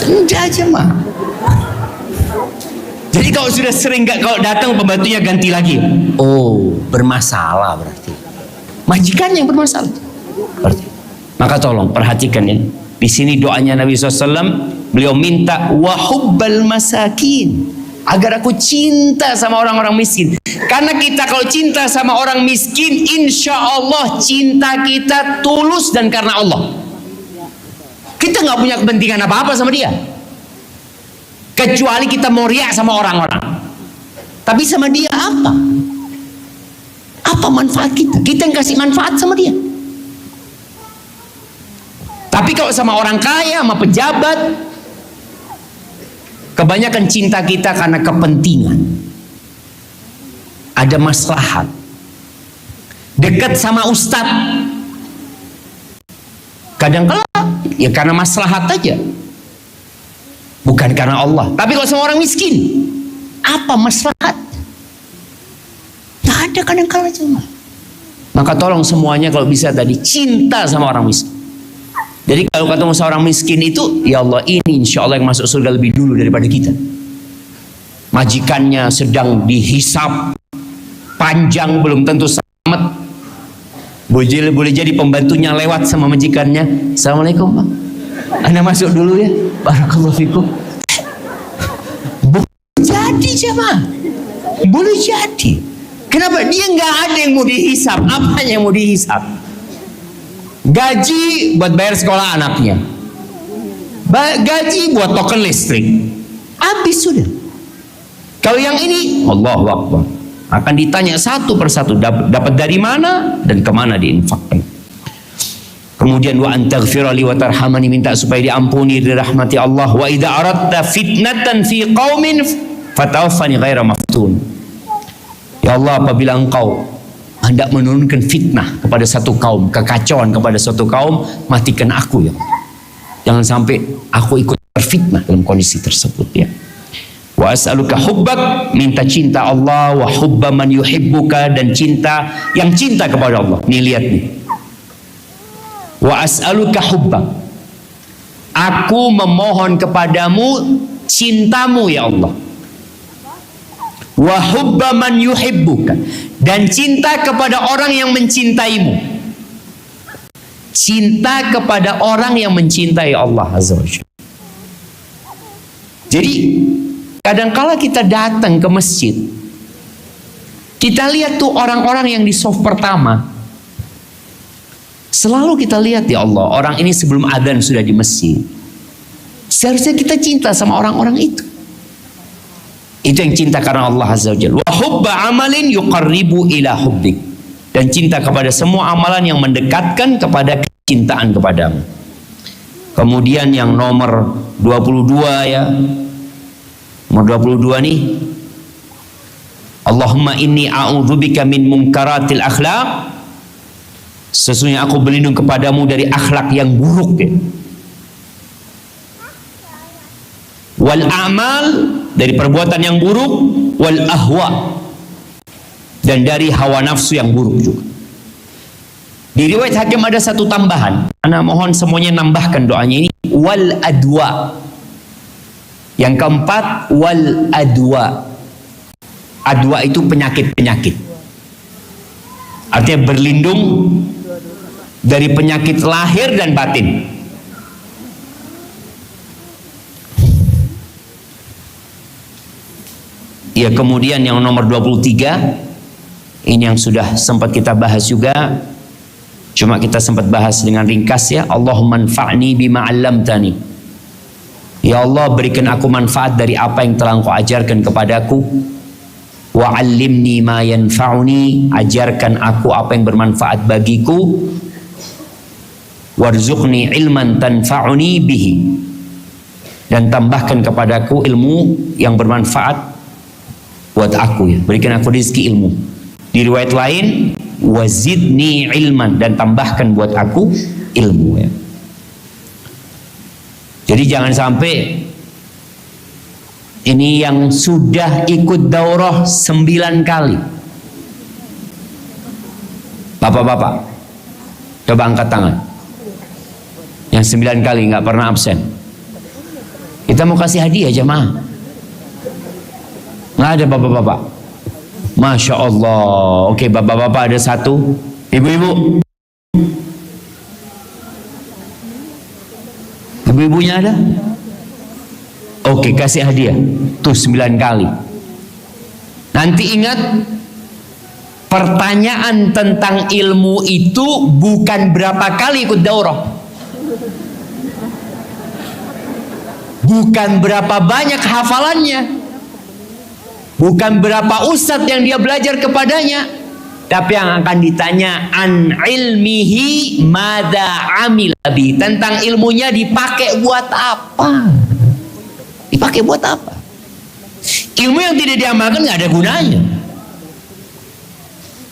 Tidak jemaah. Jadi kalau sudah sering kalau datang pembantunya ganti lagi. Oh, bermasalah berarti. Majikan yang bermasalah. Berarti. Maka tolong perhatikan ya. Di sini doanya Nabi SAW, beliau minta wahubbal masakin, agar aku cinta sama orang-orang miskin. Karena kita kalau cinta sama orang miskin, insya Allah cinta kita tulus dan karena Allah. Kita nggak punya kepentingan apa-apa sama dia, kecuali kita mau riak sama orang-orang. Tapi sama dia apa? Apa manfaat kita? Kita yang kasih manfaat sama dia. Tapi kalau sama orang kaya, sama pejabat, kebanyakan cinta kita karena kepentingan. Ada maslahat. Dekat sama ustadz, kadang-kala ya karena maslahat aja, bukan karena Allah. Tapi kalau sama orang miskin, apa maslahat? Tak ada kadang-kala cuma. Maka tolong semuanya kalau bisa tadi cinta sama orang miskin. Jadi kalau ketemu seorang miskin itu, ya Allah, ini insya Allah yang masuk surga lebih dulu daripada kita. Majikannya sedang dihisap panjang, belum tentu selamat. Boleh jadi pembantunya lewat sama majikannya. Assalamualaikum Pak, Anda masuk dulu ya, barakallahu fikum. Boleh jadi jemaah, boleh jadi. Kenapa? Dia nggak ada yang mau dihisap. Apanya yang mau dihisap? Gaji buat bayar sekolah anaknya, gaji buat token listrik, habis sudah. Kalau yang ini, Allahu Akbar, akan ditanya satu persatu, dapat dari mana dan kemana diinfakkan. Kemudian wa antaghfira li wa tarhamani, minta supaya diampuni, dirahmati Allah. Wa idza aradta fitnatan fi qaumin fatawaffani ghaira maftun. Ya Allah, apabila engkau hendak menurunkan fitnah kepada satu kaum, kekacauan kepada satu kaum, matikan aku ya. Jangan sampai aku ikut terfitnah dalam kondisi tersebut ya. Wa as'aluka hubbak, minta cinta Allah, wa hubba man yuhibbuka, dan cinta yang cinta kepada Allah. Nih lihat nih. Wa as'aluka hubbak, aku memohon kepadamu cintamu ya Allah. Wa hubba man yuhibbuka, dan cinta kepada orang yang mencintaimu. Cinta kepada orang yang mencintai Allah Azza wa Jalla. Jadi kadangkala kita datang ke masjid, kita lihat tuh orang-orang yang di saf pertama, selalu kita lihat, ya Allah, orang ini sebelum adzan sudah di masjid. Seharusnya kita cinta sama orang-orang itu. Itu yang cinta karena Allah Azza wa Jalla. Wa hubba amalin yuqarribu ila hubbik, dan cinta kepada semua amalan yang mendekatkan kepada kecintaan kepadamu. Kemudian yang nomor 22 ya. Nomor 22 nih. Allahumma inni a'udzubika min munkaratil akhlaq. Sesungguhnya aku berlindung kepadamu dari akhlak yang buruk ya. Wal a'mal, dari perbuatan yang buruk, wal ahwa, dan dari hawa nafsu yang buruk juga. Di riwayat Hakim ada satu tambahan. Ana mohon semuanya nambahkan doanya ini, wal adwa. Yang keempat, wal adwa. Adwa itu penyakit-penyakit. Artinya berlindung dari penyakit lahir dan batin. Ya, kemudian yang nomor 23, ini yang sudah sempat kita bahas juga, cuma kita sempat bahas dengan ringkas ya. Allahumma anfa'ni bima 'allamtani. Ya Allah, berikan aku manfaat dari apa yang telah Engkau ajarkan kepadaku. Wa 'allimni ma yanfa'uni, ajarkan aku apa yang bermanfaat bagiku. Warzuqni ilman tanfa'uni bihi, dan tambahkan kepadaku ilmu yang bermanfaat buat aku ya. Berikan aku rezeki ilmu. Di riwayat lain, wazidni ilman, dan tambahkan buat aku ilmu ya. Jadi jangan sampai ini yang sudah ikut daurah 9 kali. Bapak-bapak, coba angkat tangan. Yang 9 kali nggak pernah absen. Kita mau kasih hadiah jemaah. Nggak ada bapak-bapak. Masya Allah. Oke, bapak-bapak ada 1. Ibu-ibu. Ibu-ibunya ada? Oke, kasih hadiah. Tuh 9 kali. Nanti ingat, pertanyaan tentang ilmu itu bukan berapa kali ikut daurah, bukan berapa banyak hafalannya, bukan berapa ustadz yang dia belajar kepadanya, tapi yang akan ditanya an ilmihi madza amila bi, tentang ilmunya dipakai buat apa? Dipakai buat apa? Ilmu yang tidak diamalkan nggak ada gunanya.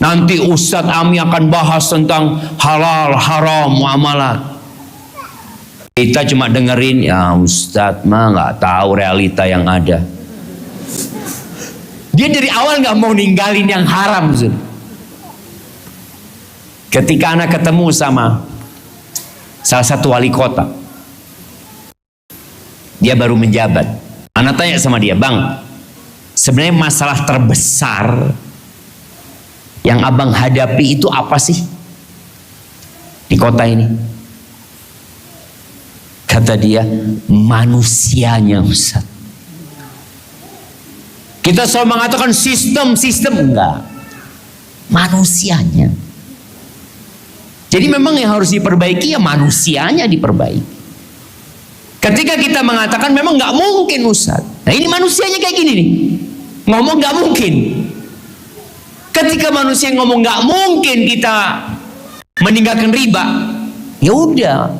Nanti Ustadz Ami akan bahas tentang halal, haram, muamalah. Kita cuma dengerin, ya Ustadz mah nggak tahu realita yang ada. Dia dari awal nggak mau ninggalin yang haram. Ustadz. Ketika anak ketemu sama salah satu wali kota, dia baru menjabat. Anak tanya sama dia, Bang, sebenarnya masalah terbesar yang abang hadapi itu apa sih di kota ini? Kata dia, manusianya Ustaz. Kita selalu mengatakan sistem, enggak, manusianya. Jadi memang yang harus diperbaiki ya manusianya diperbaiki. Ketika kita mengatakan memang nggak mungkin Ustaz, nah ini manusianya kayak gini nih, ngomong nggak mungkin. Ketika manusia ngomong nggak mungkin kita meninggalkan riba, ya udah,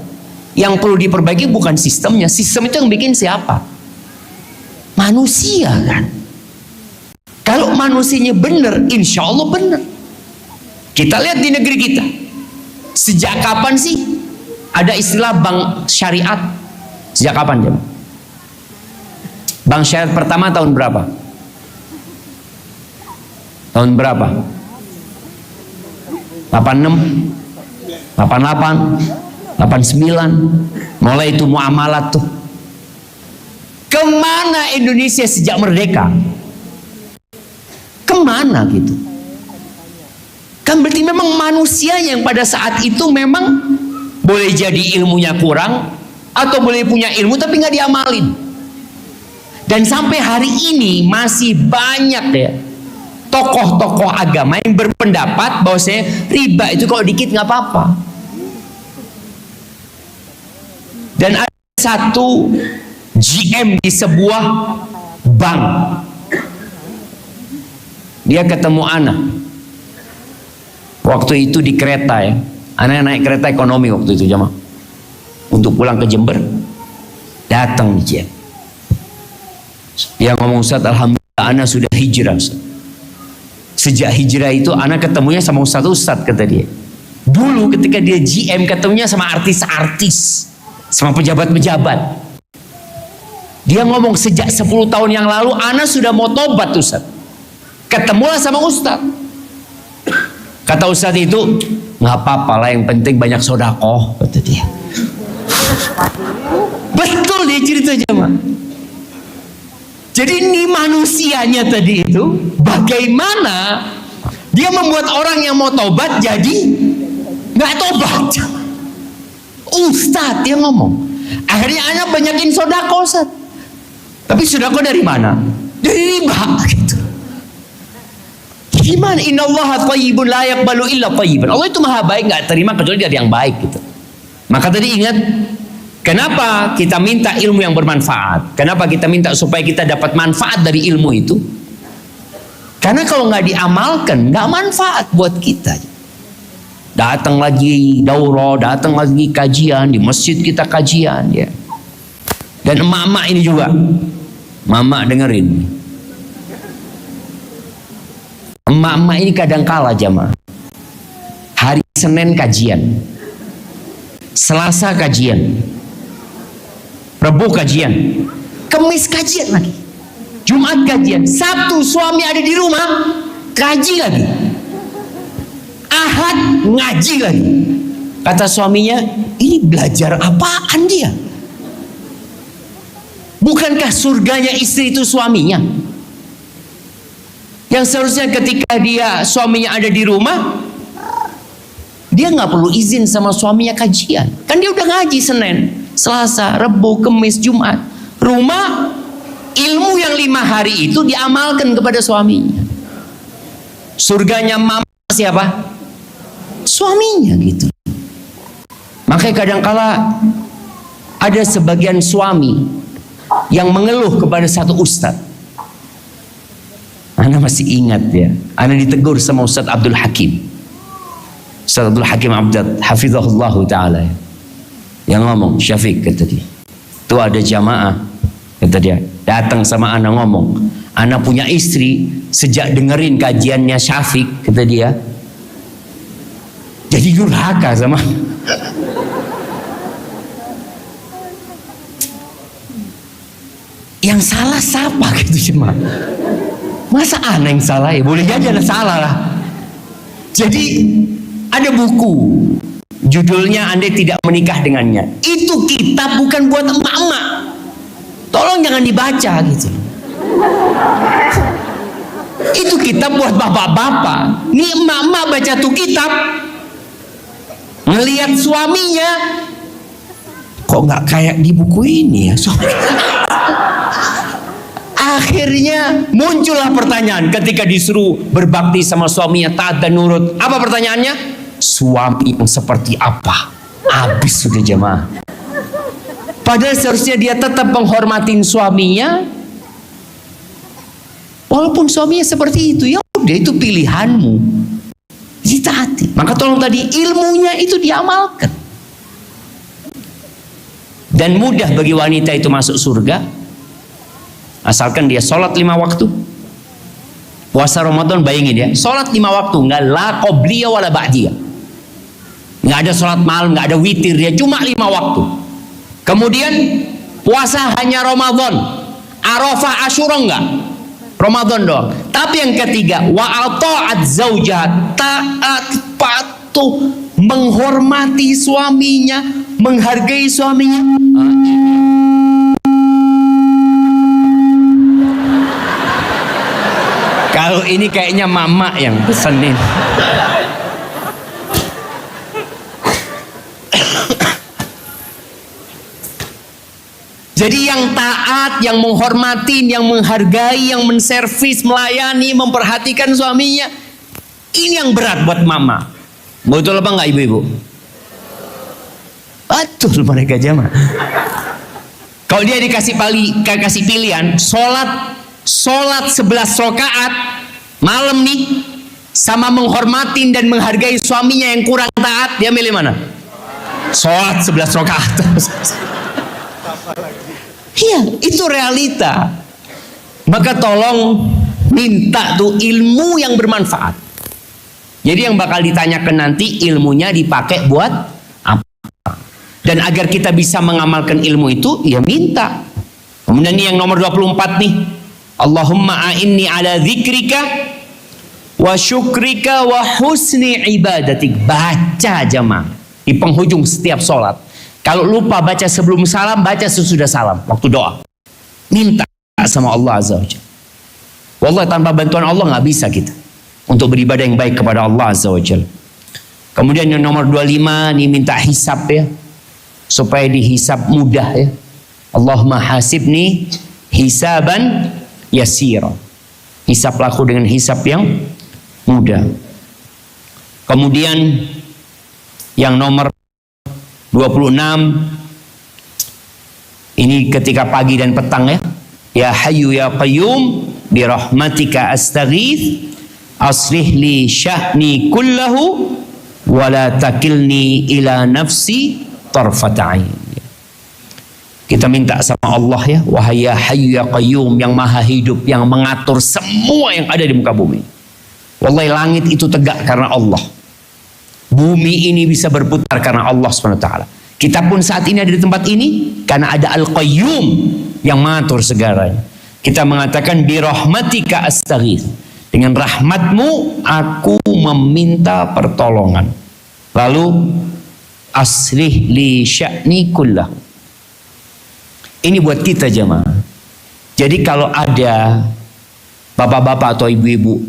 yang perlu diperbaiki bukan sistemnya. Sistem itu yang bikin siapa? Manusia kan. Kalau manusianya benar, insya Allah benar. Kita lihat di negeri kita, sejak kapan sih ada istilah bank syariat? Sejak kapan jemaah? Bank syariat pertama tahun berapa? Tahun berapa? 86, 88, 89. Mulai itu muamalat tuh. Kemana Indonesia sejak merdeka? Kemana gitu? Kan berarti memang manusia yang pada saat itu memang boleh jadi ilmunya kurang, atau boleh punya ilmu tapi nggak diamalin. Dan sampai hari ini masih banyak ya tokoh-tokoh agama yang berpendapat bahwa riba itu kalau dikit nggak apa-apa. Dan ada satu GM di sebuah bank, dia ketemu Ana waktu itu di kereta ya. Ana naik kereta ekonomi waktu itu jamaah untuk pulang ke Jember. Datang dia, dia ngomong, Ustaz, alhamdulillah Ana sudah hijrah Ustaz. Sejak hijrah itu anak ketemunya sama ustadz, kata dia. Dulu ketika dia GM ketemunya sama artis-artis, sama pejabat-pejabat. Dia ngomong sejak 10 tahun yang lalu anak sudah mau tobat Ustadz. Ketemulah sama ustadz. Kata ustadz itu, nggak apa-apa lah, yang penting banyak sodakoh, kata dia. Betul dia cerita jemaah. Jadi ini manusianya tadi itu, bagaimana dia membuat orang yang mau tobat jadi nggak tobat. Ustadz dia ngomong, akhirnya anak banyakin sodako Ustadz. Tapi sodako dari mana? Dari riba gitu. Gimana? Innallaha thayyibun la yaqbalu illa thayyiban. Allah itu maha baik, nggak terima kecuali dari yang baik gitu. Maka tadi ingat, kenapa kita minta ilmu yang bermanfaat? Kenapa kita minta supaya kita dapat manfaat dari ilmu itu? Karena kalau nggak diamalkan, nggak manfaat buat kita. Datang lagi daurah, datang lagi kajian, di masjid kita kajian ya. Dan emak-emak ini juga, mama dengerin. Emak-emak ini kadang kala jamaah. Hari Senin kajian, Selasa kajian, Rabu kajian, Kamis kajian lagi, Jumat kajian, Sabtu suami ada di rumah kaji lagi, Ahad ngaji lagi. Kata suaminya, ini belajar apaan dia? Bukankah surganya istri itu suaminya? Yang seharusnya ketika suaminya ada di rumah, dia nggak perlu izin sama suaminya kajian. Kan dia udah ngaji Senin, Selasa, Rabu, Kamis, Jumat. Rumah, ilmu yang 5 hari itu diamalkan kepada suaminya. Surganya mama siapa? Suaminya gitu. Makanya kadangkala ada sebagian suami yang mengeluh kepada satu ustadz. Ana masih ingat ya, ana ditegur sama Ustaz Abdul Hakim. Ustaz Abdul Hakim Abdad, hafizahullah ta'ala ya. Yang ngomong, Syafiq kata dia, tuh ada jamaah, kata dia, datang sama ana ngomong, ana punya istri, sejak dengerin kajiannya Syafiq, kata dia, jadi durhaka sama. Yang salah siapa gitu jemaah? Masa ana yang salah ya? Boleh jadi ana salah lah. Jadi ada buku judulnya Anda Tidak Menikah Dengannya. Itu kitab bukan buat emak-emak. Tolong jangan dibaca gitu. Itu kitab buat bapak-bapak. Nih emak-emak baca tuh kitab, ngelihat suaminya kok nggak kayak di buku ini ya. Akhirnya muncullah pertanyaan ketika disuruh berbakti sama suaminya, taat dan nurut. Apa pertanyaannya? Suami yang seperti apa? Habis sudah jemaah. Padahal seharusnya dia tetap menghormatin suaminya. Walaupun suaminya seperti itu, ya udah itu pilihanmu. Ditaati. Maka tolong tadi ilmunya itu diamalkan. Dan mudah bagi wanita itu masuk surga. Asalkan dia sholat 5 waktu. Puasa Ramadan bayangin ya, sholat 5 waktu, nggak la qobliyah wala ba'diyah, nggak ada sholat malam, nggak ada witir, dia cuma 5 waktu. Kemudian puasa hanya Ramadan, Arafah, Asyura enggak, Ramadan doang. Tapi yang ketiga, wa ta'at zaujah, taat patuh, menghormati suaminya, menghargai suaminya. Kalau ini kayaknya mama yang pesenin. Jadi yang taat, yang menghormati, yang menghargai, yang menservis, melayani, memperhatikan suaminya, ini yang berat buat mama. Betul apa enggak ibu-ibu? Betul mereka jamaah. Kalau dia dikasih pilihan, sholat 11 rakaat malam nih, sama menghormatin dan menghargai suaminya yang kurang taat, dia milih mana? Sholat 11 rakaat. Iya, itu realita. Maka tolong minta tuh ilmu yang bermanfaat. Jadi yang bakal ditanyakan nanti ilmunya dipakai buat apa? Dan agar kita bisa mengamalkan ilmu itu, ya minta. Kemudian ini yang nomor 24 nih. Allahumma a'inni ala dzikrika wa syukrika wa husni ibadatik. Baca jamaah di penghujung setiap sholat. Kalau lupa baca sebelum salam, baca sesudah salam waktu doa. Minta sama Allah Azza wa Jalla. Wallahi tanpa bantuan Allah nggak bisa kita untuk beribadah yang baik kepada Allah Azza wa Jalla. Kemudian yang nomor 25 nih, minta hisab ya, supaya dihisab mudah ya. Allahumma hasibni hisaban yasira. Hisab laku dengan hisab yang muda. Kemudian yang nomor 26, ini ketika pagi dan petang ya. Ya Hayyu ya Qayyum bi rahmatika astaghits aslih li sya'ni kullahu wa la takilni ila nafsi tarfata ain. Kita minta sama Allah ya, wahai ya Hayyu ya Qayyum yang maha hidup, yang mengatur semua yang ada di muka bumi. Wallahi langit itu tegak karena Allah. Bumi ini bisa berputar karena Allah SWT. Kita pun saat ini ada di tempat ini karena ada Al-Qayyum yang mengatur segalanya. Kita mengatakan bi rahmatika astaghits. Dengan rahmatmu aku meminta pertolongan. Lalu aslih li sya'ni kullah. Ini buat kita jemaah. Jadi kalau ada bapak-bapak atau ibu-ibu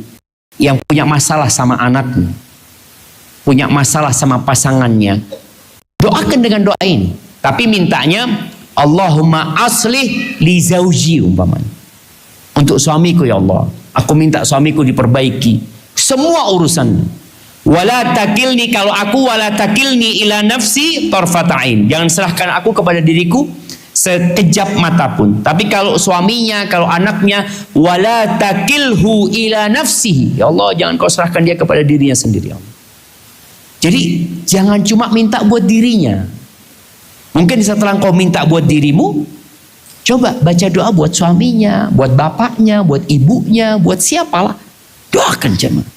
yang punya masalah sama anaknya, punya masalah sama pasangannya, doakan dengan doa ini. Tapi mintanya Allahumma aslih li zauji umpamanya. Untuk suamiku ya Allah, aku minta suamiku diperbaiki semua urusan. Wala takilni, kalau aku wala takilni ila nafsi tarfata'in. Jangan serahkan aku kepada diriku sekejap mata pun. Tapi kalau suaminya, kalau anaknya, wala takilhu ila nafsihi. Ya Allah, jangan kau serahkan dia kepada dirinya sendiri ya Allah. Jadi jangan cuma minta buat dirinya. Mungkin setelah kau minta buat dirimu, coba baca doa buat suaminya, buat bapaknya, buat ibunya, buat siapalah. Doakan jemaah.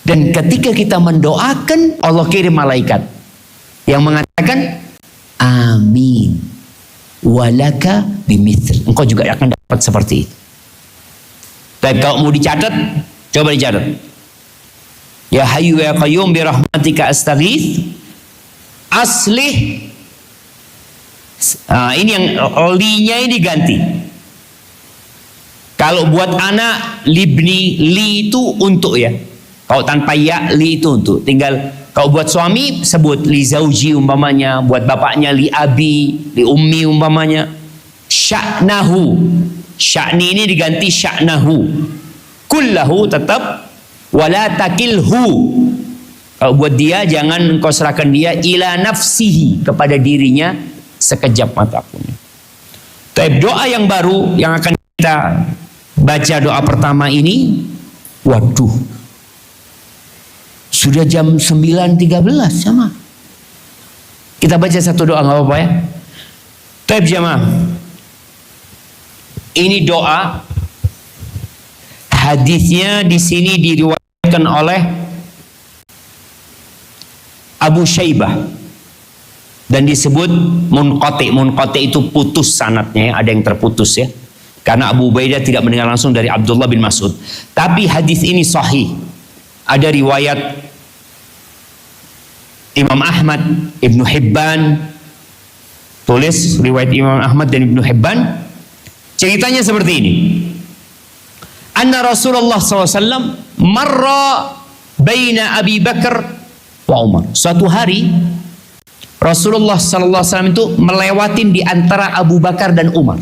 Dan ketika kita mendoakan, Allah kirim malaikat yang mengatakan amin walaka bimithil. Engkau juga akan dapat seperti itu. Tapi kalau mau dicatat, coba dicatat. Ya Hayyu ya Qayyum bi rahmatika astaghits aslih. Ini yang li-nya ini diganti. Kalau buat anak libni, li itu untuk ya. Kalau tanpa ya, li itu untuk. Tinggal kalau buat suami sebut li zauji umpamanya, buat bapaknya li abi, li ummi umpamanya. Sya'nahu. Sya'ni ini diganti sya'nahu. Kullahu tetap wala takilhu. Kalau buat dia jangan engkau serahkan dia ila nafsihi, kepada dirinya sekejap mata pun. Tapi doa yang baru yang akan kita baca doa pertama ini, waduh, sudah jam 9.13 sama. Kita baca satu doa nggak apa-apa ya. Tapi jemaah, ini doa hadisnya di sini diriwayatkan oleh Abu Syaibah dan disebut munqati. Munqati itu putus sanadnya ya, ada yang terputus ya. Karena Abu Ubaidah tidak mendengar langsung dari Abdullah bin Mas'ud. Tapi hadis ini sahih. Ada riwayat Imam Ahmad, Ibnu Hibban, tulis riwayat Imam Ahmad dan Ibnu Hibban. Ceritanya seperti ini. Anna Rasulullah SAW marra baina Abi Bakar wa Umar. Suatu hari Rasulullah SAW itu melewatin di antara Abu Bakar dan Umar.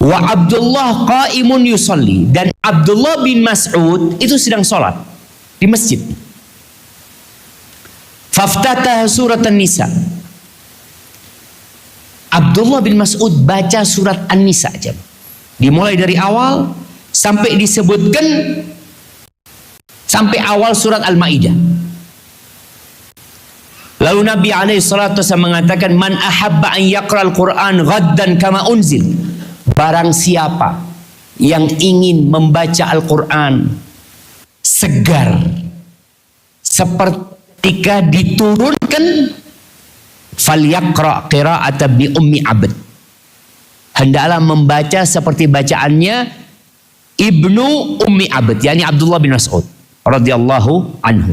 Wa Abdullah qaimun yusalli, dan Abdullah bin Mas'ud itu sedang sholat di masjid. Faftataha surat An-Nisa. Abdullah bin Mas'ud baca surat An-Nisa aja. Dimulai dari awal sampai disebutkan sampai awal surat Al-Maidah. Lalu Nabi SAW mengatakan, man ahabba an yaqra'al Qur'an ghaddan kama unzil. Barang siapa yang ingin membaca Al-Quran segar sepertika diturunkan, falyaqra' qira'at bi ummi abd, hendaklah membaca seperti bacaannya Ibnu Ummi Abd, yakni Abdullah bin Mas'ud radhiyallahu anhu.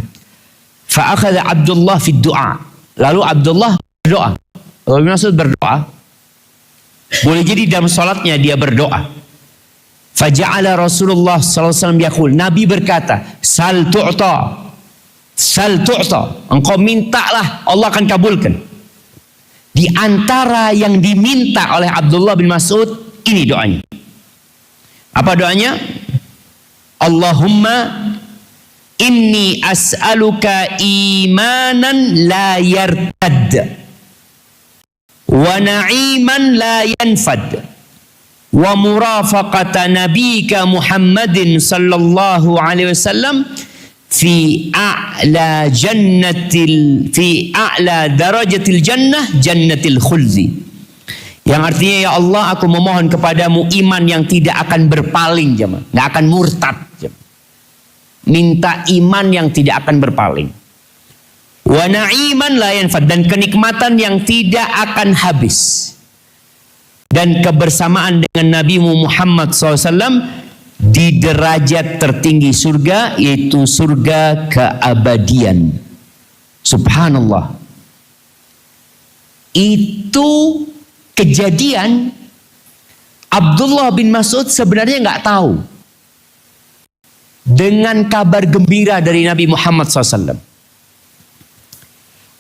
Fa akhadha Abdullah fi du'a. Lalu Abdullah berdoa. Abdullah bin Mas'ud berdoa. Boleh jadi dalam salatnya dia berdoa. Faja'ala Rasulullah sallallahu alaihi wasallam yaqul, Nabi berkata, sal tu'ta. Sal tu'ta. Engkau mintalah, Allah akan kabulkan. Di antara yang diminta oleh Abdullah bin Mas'ud, ini doanya. Apa doanya? Allahumma inni as'aluka imanan la yartad wa na'iman la yanfad wa murafaqata nabika Muhammadin sallallahu alaihi wasallam fi a'la darajatil jannah jannatil khuldi. Yang artinya, ya Allah, aku memohon kepadamu iman yang tidak akan berpaling, jemaah, nggak akan murtad. Minta iman yang tidak akan berpaling. Wa na'iman la yanfad, dan kenikmatan yang tidak akan habis. Dan kebersamaan dengan Nabi Muhammad SAW di derajat tertinggi surga, yaitu surga keabadian. Subhanallah. Itu kejadian Abdullah bin Mas'ud sebenarnya nggak tahu dengan kabar gembira dari Nabi Muhammad SAW.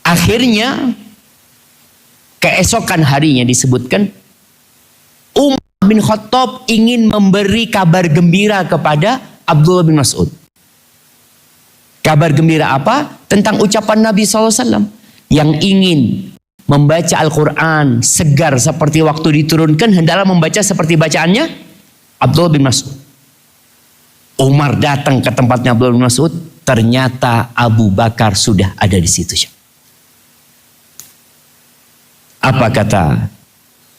Akhirnya keesokan harinya disebutkan Umar bin Khattab ingin memberi kabar gembira kepada Abdullah bin Mas'ud. Kabar gembira apa? Tentang ucapan Nabi SAW yang ingin membaca Al-Quran segar seperti waktu diturunkan, hendaklah membaca seperti bacaannya Abdullah bin Mas'ud. Umar datang ke tempatnya Abdullah bin Mas'ud, ternyata Abu Bakar sudah ada di situ. Apa kata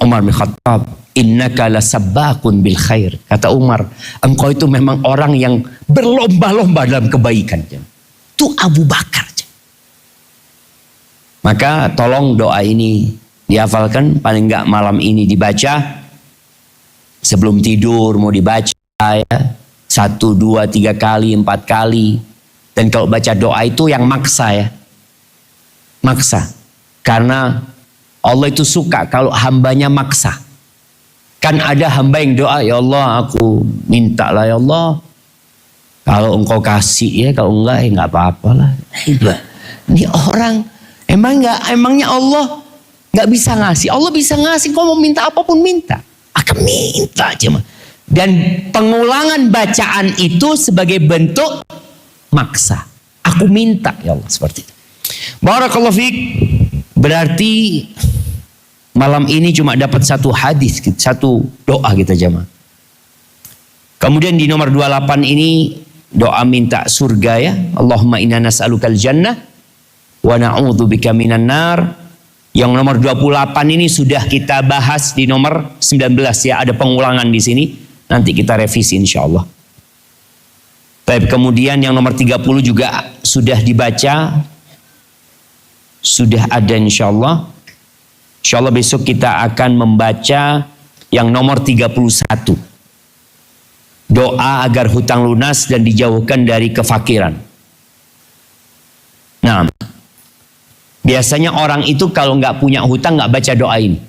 Umar bin Khattab? Innaka lasabbaqun bil khair. Kata Umar, engkau itu memang orang yang berlomba-lomba dalam kebaikan. Itu Abu Bakar. Maka tolong doa ini dihafalkan, paling enggak malam ini dibaca. Sebelum tidur mau dibaca ya. 1, 2, 3 kali, 4 kali. Dan kalau baca doa itu yang maksa ya. Maksa. Karena Allah itu suka kalau hambanya maksa. Kan ada hamba yang doa, ya Allah aku minta lah ya Allah. Kalau engkau kasih ya, kalau enggak ya enggak apa-apa lah. Ini orang emangnya Allah nggak bisa ngasih? Allah bisa ngasih, kau mau minta apapun minta. Akan minta aja mah. Dan pengulangan bacaan itu sebagai bentuk maksa. Aku minta ya Allah, seperti itu. Barakallahu fiik. Berarti malam ini cuma dapat satu hadis, satu doa kita jemaah. Kemudian di nomor 28 ini doa minta surga ya. Allahumma inna nas'alukal jannah wa na'udzubika minan nar. Yang nomor 28 ini sudah kita bahas di nomor 19 ya, ada pengulangan di sini. Nanti kita revisi insyaallah. Baik, kemudian yang nomor 30 juga sudah dibaca. Sudah ada insyaallah. Insyaallah besok kita akan membaca yang nomor 31. Doa agar hutang lunas dan dijauhkan dari kefakiran. Nah, biasanya orang itu kalau nggak punya hutang nggak baca doa ini.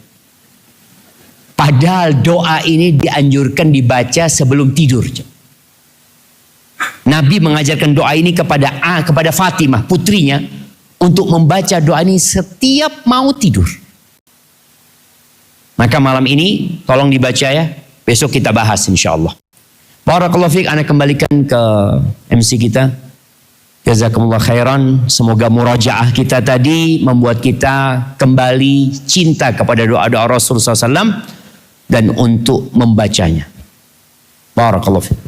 Padahal doa ini dianjurkan dibaca sebelum tidur. Nabi mengajarkan doa ini kepada Fatimah, putrinya, untuk membaca doa ini setiap mau tidur. Maka malam ini tolong dibaca ya. Besok kita bahas insyaallah. Barakallahu fiik, ana kembalikan ke MC kita. Jazakumullah khairan. Semoga murajaah kita tadi membuat kita kembali cinta kepada doa-doa Rasulullah SAW dan untuk membacanya. Barakallahu fiik.